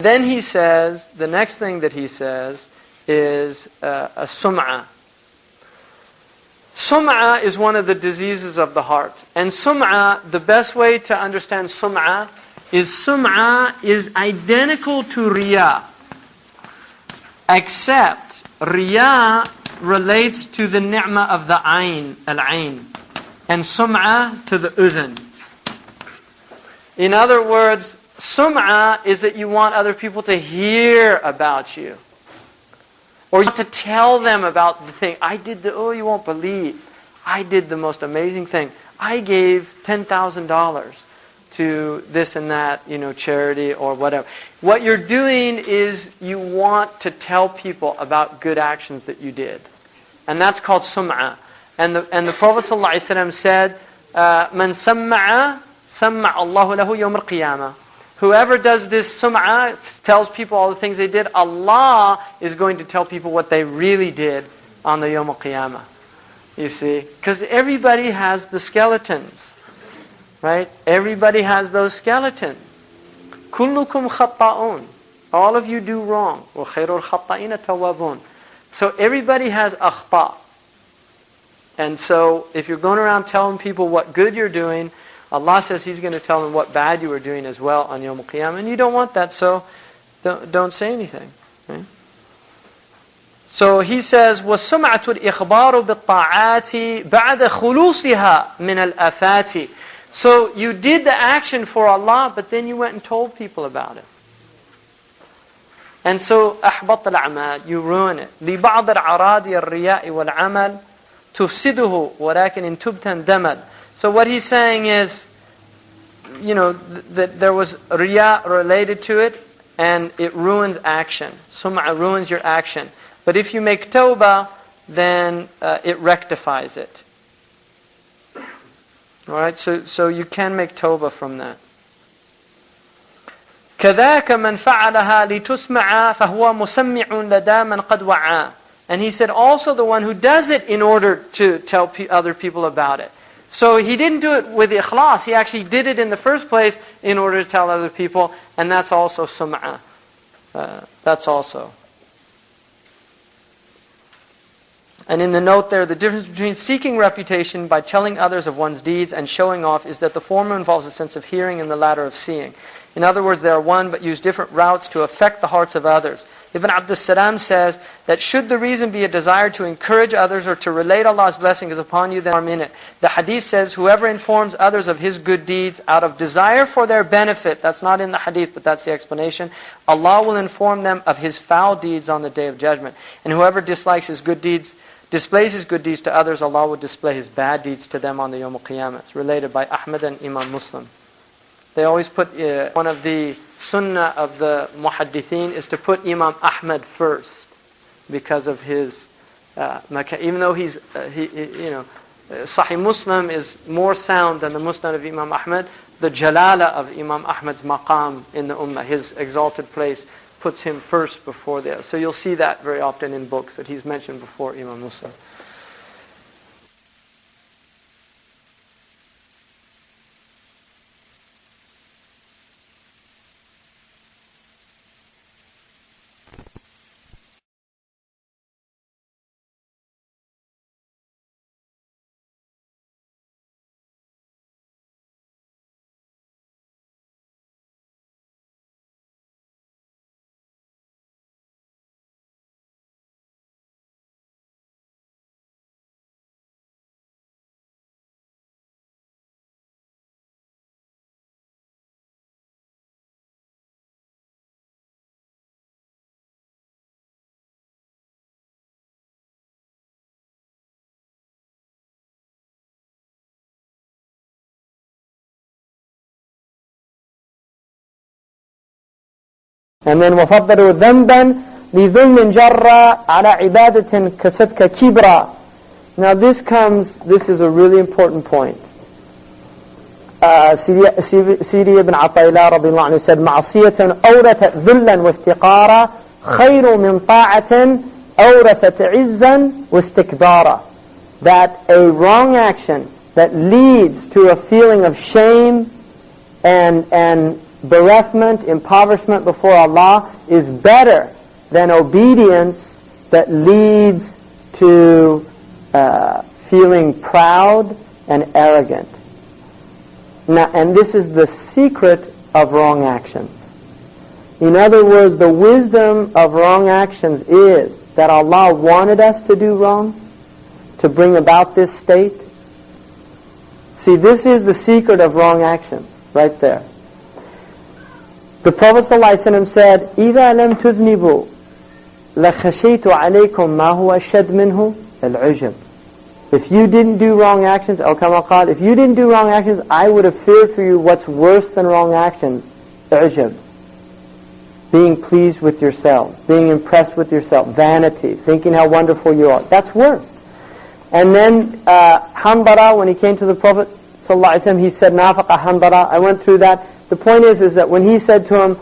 Then he says, the next thing that he says is a sum'ah. Sum'ah is one of the diseases of the heart. And sum'ah, the best way to understand sum'ah is identical to riya. Except riya relates to the ni'mah of the ayn, al-ayn. And sum'ah to the udhun. In other words, sum'ah is that you want other people to hear about you. Or you want to tell them about the thing. You won't believe. I did the most amazing thing. I gave $10,000 to this and that, charity or whatever. What you're doing is you want to tell people about good actions that you did. And that's called sum'ah. And the Prophet ﷺ said, "Man sam'a, sam'a Allahu lahu yawm al-qiyamah." Whoever does this sum'ah, tells people all the things they did, Allah is going to tell people what they really did on the Yawm al-Qiyamah. You see? Because everybody has the skeletons. Right? Everybody has those skeletons. Kullukum khatta'un. All of you do wrong. Wa khairul khatta'ina tawwabun. So everybody has akhta'. And so if you're going around telling people what good you're doing, Allah says He's going to tell them what bad you were doing as well on Yawm al-Qiyamah. And you don't want that, so don't say anything. Right? So he says, وَالسُّمْعَةُ الْإِخْبَارُ بِالطَّاعَاتِ بَعْدَ خُلُوصِهَا مِنَ الْآفَاتِ. So you did the action for Allah, but then you went and told people about it. And so أَحْبَطَ الْأَعْمَالِ, you ruin it. لِبَعْضِ الْعَرَادِ الرِّيَاءِ وَالْعَمَلِ تُفْسِدُهُ وَلَكِنْ إِن تُبْتَنْ دَمَدْ. So what he's saying is, that there was riya related to it, and it ruins action. Sum'ah ruins your action. But if you make tawbah, then it rectifies it. Alright, so you can make tawbah from that. كَذَاكَ مَنْ فَعَلَهَا لِتُسْمَعَ فَهُوَ مُسَمِّعٌ لَدَى مَنْ قَدْ وَعَى. And he said also the one who does it in order to tell other people about it. So he didn't do it with ikhlas. He actually did it in the first place in order to tell other people. And that's also sum'ah. That's also. And in the note there, the difference between seeking reputation by telling others of one's deeds and showing off is that the former involves a sense of hearing and the latter of seeing. In other words, they are one but use different routes to affect the hearts of others. Ibn Abdus Salam says that should the reason be a desire to encourage others or to relate Allah's blessings upon you, then harm in it. The hadith says, whoever informs others of his good deeds out of desire for their benefit, that's not in the hadith, but that's the explanation, Allah will inform them of his foul deeds on the Day of Judgment. And whoever dislikes his good deeds, displays his good deeds to others, Allah will display his bad deeds to them on the Yawm al-Qiyamah. It's related by Ahmad and Imam Muslim. They always put, one of the sunnah of the muhaddithin is to put Imam Ahmad first because of his, even though Sahih Muslim is more sound than the Musnad of Imam Ahmad, the jalala of Imam Ahmad's maqam in the ummah, his exalted place, puts him first before the others. So you'll see that very often in books, that he's mentioned before Imam Muslim. And then وَفَضَّلُوا ذَنْبًا لِذُلْمٍ جَرَّ عَلَى عِبَادَةٍ كَسَدْكَ كِبْرًا. Now this is a really important point. Sidi ibn Ataylah radiallahu anhu said, مَعْصِيَةً أَوْرَثَتْ ذُلًّا وَافْتِقَارًا خَيْرٌ مِنْ طَاعَةٍ أَوْرَثَتْ عِزًّا وَاسْتِكْبَارًا. That a wrong action that leads to a feeling of shame and bereft, impoverishment before Allah is better than obedience that leads to feeling proud and arrogant. Now, and this is the secret of wrong actions. In other words, the wisdom of wrong actions is that Allah wanted us to do wrong to bring about this state. See, this is the secret of wrong actions, right there. The Prophet ﷺ said, إِذَا لَمْ تُذْنِبُوا لَخَشَيْتُ عَلَيْكُمْ مَا هُوَ أَشَّدْ مِنْهُ الْعُجْبِ. If you didn't do wrong actions, if you didn't do wrong actions, I would have feared for you what's worse than wrong actions. Ujub. Being pleased with yourself, being impressed with yourself, vanity, thinking how wonderful you are. That's worse. And then Hanbara, when he came to the Prophet ﷺ, he said, Nafaqa Hanbara. I went through that. The point is that when he said to him,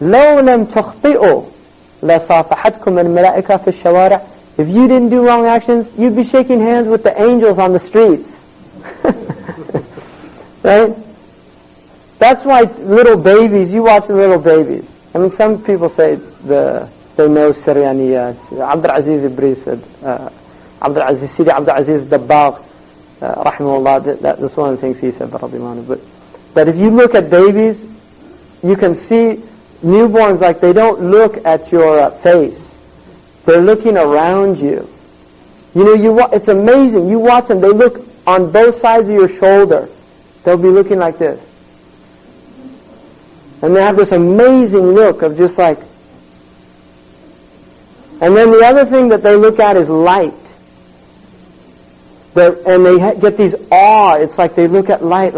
لَوْ لَمْ تُخْطِئُوا لَصَافَحَتْكُمْ الْمَلَائِكَةُ فِي الشَّوَارِعِ. If you didn't do wrong actions, you'd be shaking hands with the angels on the streets. Right? That's why little babies, you watch the little babies. I mean, some people say they know Siryaniyat. Abdul Aziz Ibris said, Sidi Abdul Aziz Dabbagh, rahimahullah, that's one of the things he said, but if you look at babies, you can see newborns, like they don't look at your face. They're looking around you. You know, it's amazing. You watch them, they look on both sides of your shoulder. They'll be looking like this. And they have this amazing look of just like... And then the other thing that they look at is light. And they get these awe. It's like they look at light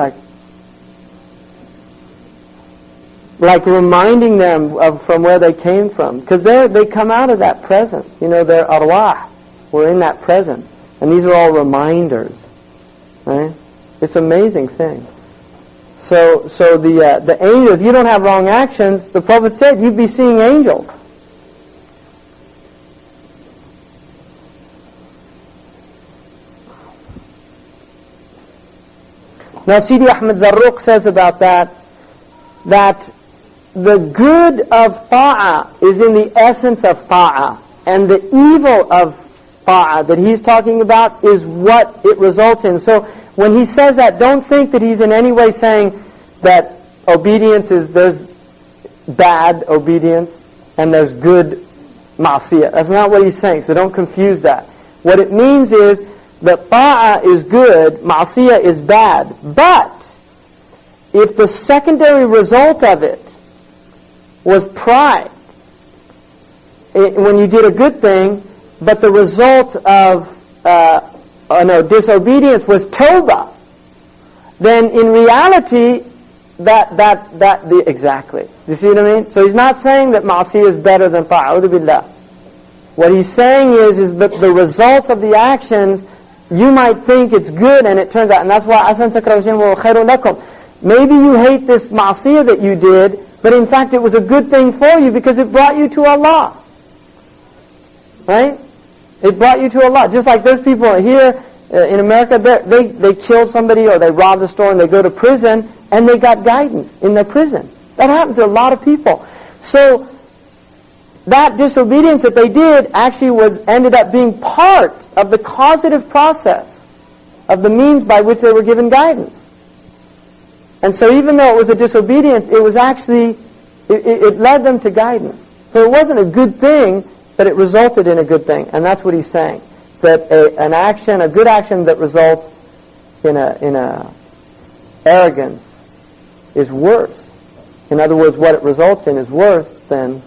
like reminding them of from where they came from. Because they come out of that present. You know, their arwah. We're in that present. And these are all reminders. Right? It's an amazing thing. So the angel, if you don't have wrong actions, the Prophet said, you'd be seeing angels. Now Sidi Ahmed Zarruq says about that the good of ta'ah is in the essence of ta'ah, and the evil of ta'ah that he's talking about is what it results in. So when he says that, don't think that he's in any way saying that obedience there's bad obedience and there's good ma'asiyah. That's not what he's saying, so don't confuse that. What it means is that ta'ah is good, ma'asiyah is bad. But if the secondary result of it was pride, when you did a good thing, but the result of disobedience was tawbah, then in reality, exactly. You see what I mean? So he's not saying that ma'asiyah is better than ta'a'udhu billah. What he's saying is that the results of the actions, you might think it's good and it turns out, and that's why asan takrahu shay'an wa khairun lakum. Maybe you hate this ma'asiyah that you did, but in fact it was a good thing for you because it brought you to Allah. Right? It brought you to Allah. Just like there's people here in America, they killed somebody or they robbed a store and they go to prison and they got guidance in their prison. That happened to a lot of people. So that disobedience that they did actually ended up being part of the causative process of the means by which they were given guidance. And so even though it was a disobedience, it was actually, it led them to guidance. So it wasn't a good thing, but it resulted in a good thing. And that's what he's saying. That a good action that results in a arrogance is worse. In other words, what it results in is worse than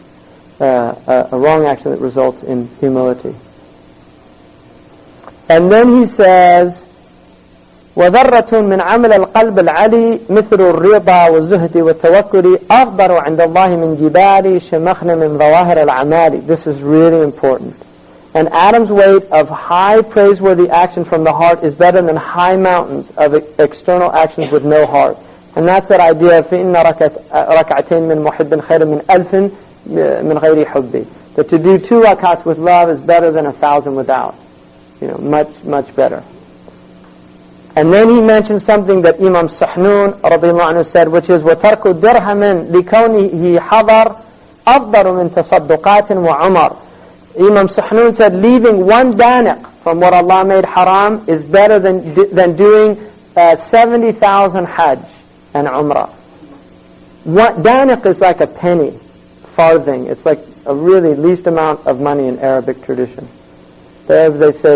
a wrong action that results in humility. And then he says, وَذَرَّةٌ مِّنْ عَمَلِ الْقَلْبِ الْعَلِي مِثْلُ الرِّضَى وَالزُّهْدِ وَالتَّوَكُّلِ أَفْضَلُ عِنْدَ اللَّهِ مِنْ جِبَالِ شَمَخْنَ مِنْ ظَوَاهِرِ الْعَمَالِ. This is really important. And Adam's weight of high praiseworthy action from the heart is better than high mountains of external actions with no heart. And that's that idea of فَإِنَّ رَكَعَتَيْن مِّن مُحِبٍّ خَيْرٍ مِّنْ أَلْفٍ مِّنْ غَيْرِ حُبِّ. That to do 2 rakats with love is better than 1,000 without. Much, much better. And then he mentioned something that Imam Sahnun radiallahu anhu said, which is وَتَرْكُ دِرْهَمٍ لِكَوْنِهِ حَضَرٍ أَفْضَلُ مِنْ تَصَدُّقَاتٍ وَعُمَرٍ. Imam Sahnun said, leaving one daniq from what Allah made haram is better than doing 70,000 hajj and umrah. Daniq is like a penny, farthing. It's like a really least amount of money in Arabic tradition. The Arabs, they say,